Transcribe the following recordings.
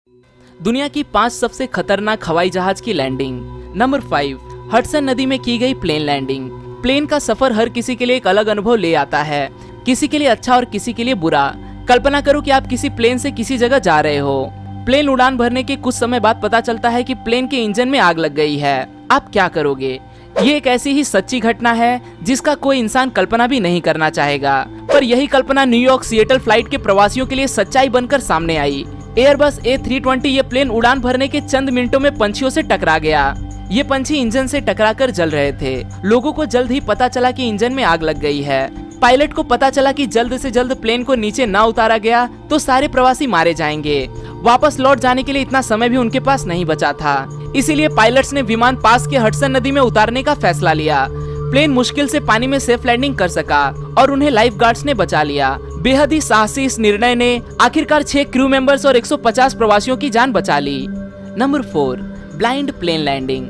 दुनिया की 5 सबसे खतरनाक हवाई जहाज की लैंडिंग। नंबर 5, हडसन नदी में की गई प्लेन लैंडिंग। प्लेन का सफर हर किसी के लिए एक अलग अनुभव ले आता है, किसी के लिए अच्छा और किसी के लिए बुरा। कल्पना करो कि आप किसी प्लेन से किसी जगह जा रहे हो। प्लेन उड़ान भरने के कुछ समय बाद पता चलता है कि प्लेन के इंजन में आग लग गई है। आप क्या करोगे? ये एक ऐसी ही सच्ची घटना है जिसका कोई इंसान कल्पना भी नहीं करना चाहेगा, पर यही कल्पना न्यूयॉर्क सिएटल फ्लाइट के प्रवासियों के लिए सच्चाई बनकर सामने आई। एयरबस A320 ये प्लेन उड़ान भरने के चंद मिनटों में पंछियों से टकरा गया। ये पंछी इंजन से टकराकर जल रहे थे। लोगों को जल्द ही पता चला कि इंजन में आग लग गई है। पायलट को पता चला कि जल्द से जल्द प्लेन को नीचे ना उतारा गया तो सारे प्रवासी मारे जाएंगे। वापस लौट जाने के लिए इतना समय भी उनके पास नहीं बचा था, इसीलिए पायलट्स ने विमान पास के हडसन नदी में उतारने का फैसला लिया। प्लेन मुश्किल से पानी में सेफ लैंडिंग कर सका और उन्हें लाइफ गार्ड्स ने बचा लिया। बेहद ही साहसी इस निर्णय ने आखिरकार 6 क्रू मेंबर्स और 150 प्रवासियों की जान बचा ली। Number 4, blind plane landing.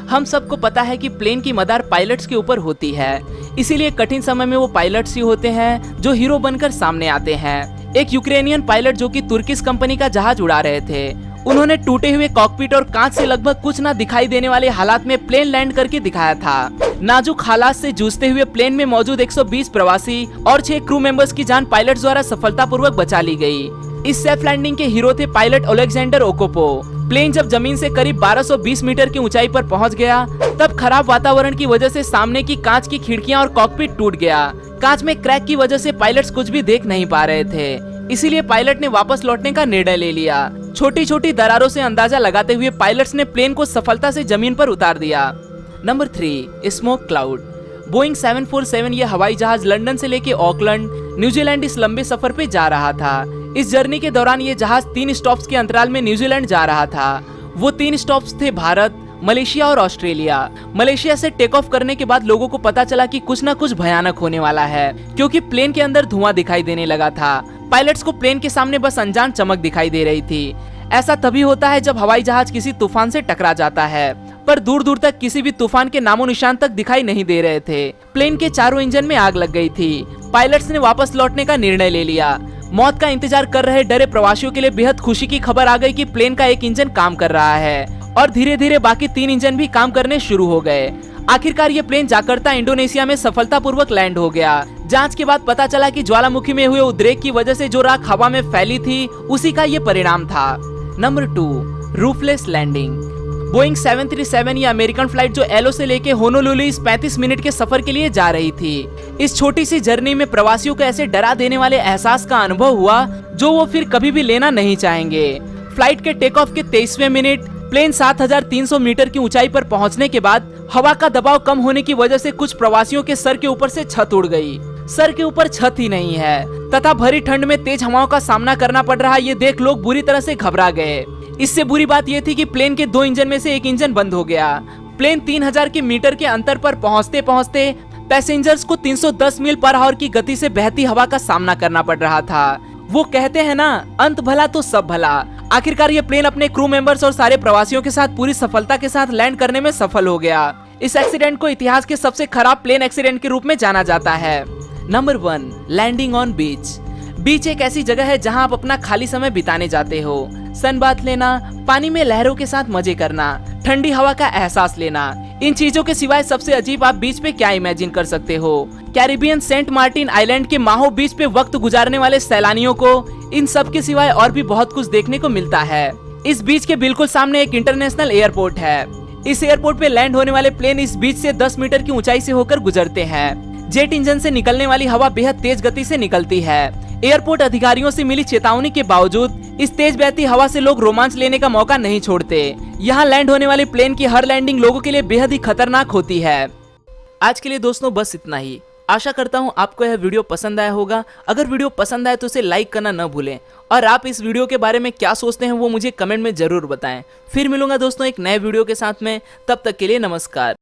हम सबको पता है कि प्लेन की मदार पायलट्स के ऊपर होती है, इसीलिए कठिन समय में वो पायलट्स ही होते हैं जो हीरो बनकर सामने आते हैं। एक यूक्रेनियन पायलट जो कि तुर्किश कंपनी का जहाज उड़ा रहे थे, उन्होंने टूटे हुए कॉकपिट और कांच से लगभग कुछ ना दिखाई देने वाले हालात में प्लेन लैंड करके दिखाया था। नाजुक हालात से जूझते हुए प्लेन में मौजूद 120 प्रवासी और 6 क्रू मेंबर्स की जान पायलट द्वारा सफलतापूर्वक बचा ली गई। इस सेफ लैंडिंग के हीरो थे पायलट ओलेक्जेंडर ओकोपो। प्लेन जब जमीन से करीब 1220 मीटर की ऊंचाई पर पहुंच गया, तब खराब वातावरण की वजह से सामने की कांच की खिड़कियां और कॉकपिट टूट गया। कांच में क्रैक की वजह से पायलट्स कुछ भी देख नहीं पा रहे थे, इसीलिए पायलट ने वापस लौटने का निर्णय ले लिया। छोटी छोटी दरारों से अंदाजा लगाते हुए पायलट्स ने प्लेन को सफलता से जमीन पर उतार दिया। Number 3, smoke cloud. बोइंग 747 ये हवाई जहाज लंदन से लेके ऑकलैंड, न्यूजीलैंड इस लंबे सफर पे जा रहा था। इस जर्नी के दौरान ये जहाज 3 स्टॉप्स के अंतराल में न्यूजीलैंड जा रहा था। वो 3 स्टॉप्स थे भारत, मलेशिया और ऑस्ट्रेलिया। मलेशिया से टेक ऑफ करने के बाद लोगों को पता चला कि कुछ न कुछ भयानक होने वाला है, क्योंकि प्लेन के अंदर धुआं दिखाई देने लगा था। पायलट्स को प्लेन के सामने बस अनजान चमक दिखाई दे रही थी। ऐसा तभी होता है जब हवाई जहाज किसी तूफान से टकरा जाता है, पर दूर दूर तक किसी भी तूफान के नामो निशान तक दिखाई नहीं दे रहे थे। प्लेन के चारों इंजन में आग लग गई थी। पायलट्स ने वापस लौटने का निर्णय ले लिया। मौत का इंतजार कर रहे डरे प्रवासियों के लिए बेहद खुशी की खबर आ गई कि प्लेन का एक इंजन काम कर रहा है और धीरे धीरे बाकी 3 इंजन भी काम करने शुरू हो गए। आखिरकार ये प्लेन जाकर्ता इंडोनेशिया में सफलतापूर्वक लैंड हो गया। जांच के बाद पता चला कि ज्वालामुखी में हुए उद्रेक की वजह से जो राख हवा में फैली थी, उसी का ये परिणाम था। Number 2, रूफलेस landing. बोइंग 737 ये अमेरिकन फ्लाइट जो एलो से लेके होनोलुलु इस 35 मिनट के सफर के लिए जा रही थी। इस छोटी सी जर्नी में प्रवासियों को ऐसे डरा देने वाले एहसास का अनुभव हुआ जो वो फिर कभी भी लेना नहीं चाहेंगे। फ्लाइट के टेक ऑफ के 23वें मिनट प्लेन 7300 मीटर की ऊंचाई पर पहुंचने के बाद हवा का दबाव कम होने की वजह से कुछ प्रवासियों के सर के ऊपर से छत उड़ गई। सर के ऊपर छत ही नहीं है तथा भरी ठंड में तेज हवाओं का सामना करना पड़ रहा, ये देख लोग बुरी तरह से घबरा गए। इससे बुरी बात यह थी कि प्लेन के 2 इंजन में से एक इंजन बंद हो गया। प्लेन 3000 के मीटर के अंतर पर पहुंचते पहुंचते पैसेंजर्स को 310 मील पर आवर की गति से बहती हवा का सामना करना पड़ रहा था। वो कहते हैं ना, अंत भला तो सब भला। आखिरकार ये प्लेन अपने क्रू मेंबर्स और सारे प्रवासियों के साथ पूरी सफलता के साथ लैंड करने में सफल हो गया। इस एक्सीडेंट को इतिहास के सबसे खराब प्लेन एक्सीडेंट के रूप में जाना जाता है। नंबर 1, लैंडिंग ऑन बीच। बीच एक ऐसी जगह है जहां आप अपना खाली समय बिताने जाते हो। सनबाथ लेना, पानी में लहरों के साथ मजे करना, ठंडी हवा का एहसास लेना। इन चीजों के सिवाय सबसे अजीब आप बीच पे क्या इमेजिन कर सकते हो? कैरिबियन सेंट मार्टिन आइलैंड के माहो बीच पे वक्त गुजारने वाले सैलानियों को इन सब के सिवाय और भी बहुत कुछ देखने को मिलता है। इस बीच के बिल्कुल सामने एक इंटरनेशनल एयरपोर्ट है। इस एयरपोर्ट पे लैंड होने वाले प्लेन इस बीच से 10 मीटर की ऊंचाई से होकर गुजरते हैं। जेट इंजन से निकलने वाली हवा बेहद तेज गति से निकलती है। एयरपोर्ट अधिकारियों से मिली चेतावनी के बावजूद इस तेज बहती हवा से लोग रोमांच लेने का मौका नहीं छोड़ते। यहाँ लैंड होने वाली प्लेन की हर लैंडिंग लोगों के लिए बेहद ही खतरनाक होती है। आज के लिए दोस्तों बस इतना ही। आशा करता हूँ आपको यह वीडियो पसंद आया होगा। अगर वीडियो पसंद आए तो इसे लाइक करना न भूलें और आप इस वीडियो के बारे में क्या सोचते हैं वो मुझे कमेंट में जरूर बताएं। फिर मिलूंगा दोस्तों एक नए वीडियो के साथ में, तब तक के लिए नमस्कार।